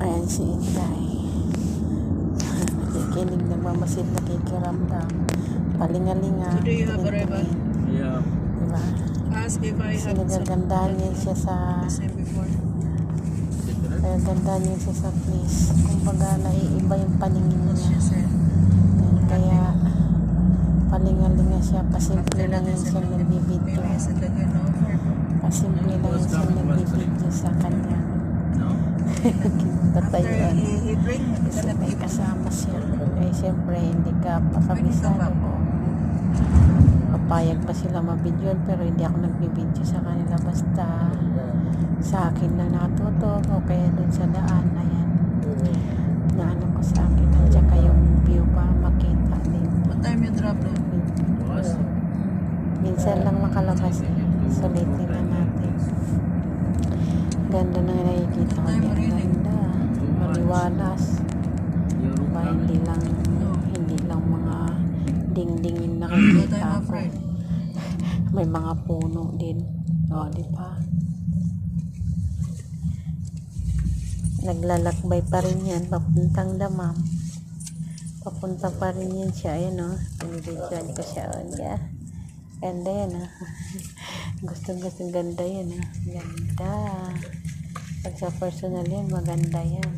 Ayan si Inday. Nakikinig, nagmamasid, nakikiramdam. Palingalinga. So do you have a ribbon? Yeah. Diba? Ask if I Kasi have nagagandahan niya siya sa... the same before. Nagagandahan niya siya sa place. Kumbaga, naiiba yung paningin What niya. she said. Kaya, palingalinga siya. Pasimple After lang that, I yung said, siyang maybe nagbibidyo. I said that you know for Pasimple lang yung siyang nagbibidyo sa kanya. No? Kinatayuan. he bring Kasi may kasama siya. Eh, siyempre, hindi ka When you come pakabisado back ko. Papayag pa sila mabidyon, pero hindi ako nagbibidyo sa kanila. Basta sa akin na natutok o kaya dun sa daan. Ayan. Naano ko sa akin. At saka yung view para makita din. what time you drop them? Was? Minsan lang makalabas. Sulitin na natin. Ganda na nakikita ko. Time Ang raining. ganda. Maliwalas. Yung Ba, hindi lang mga dingdingin nakikita ko. May mga puno din. O, di ba? Naglalakbay pa rin yan. Papuntang Damam. Papunta pa rin yan siya. Ayan o. Pinibidyoan ko siya. O, yeah. Ganda yan ha. Gusto ganda yan ha. Ganda. Pag sa personal yan, maganda yan.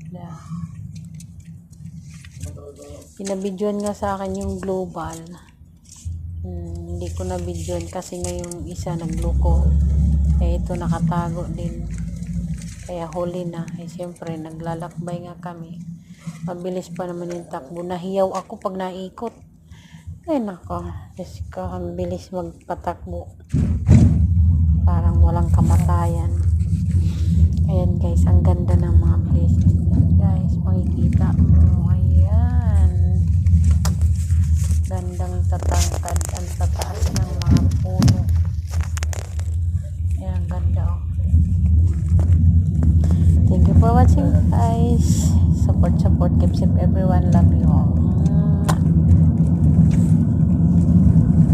Yeah. Pinabidyoan nga sa akin yung global. Hindi ko na bidyoan kasi nga yung isa nagloko. Eh ito nakatago din. Kaya huli na. Eh siyempre naglalakbay nga kami. Mabilis pa naman yung takbo. Nahiyaw ako pag naikot. Ay nako. Jessica, ang bilis magpatakbo. Parang walang kamatayan. Ayan guys, ang ganda ng mga places. Guys, makikita mo. Ayan. Gandang tatangkad. Ang tataas ng mga puno. Ayan, ganda oh. Thank you for watching guys. Support, keep safe everyone. Love you all.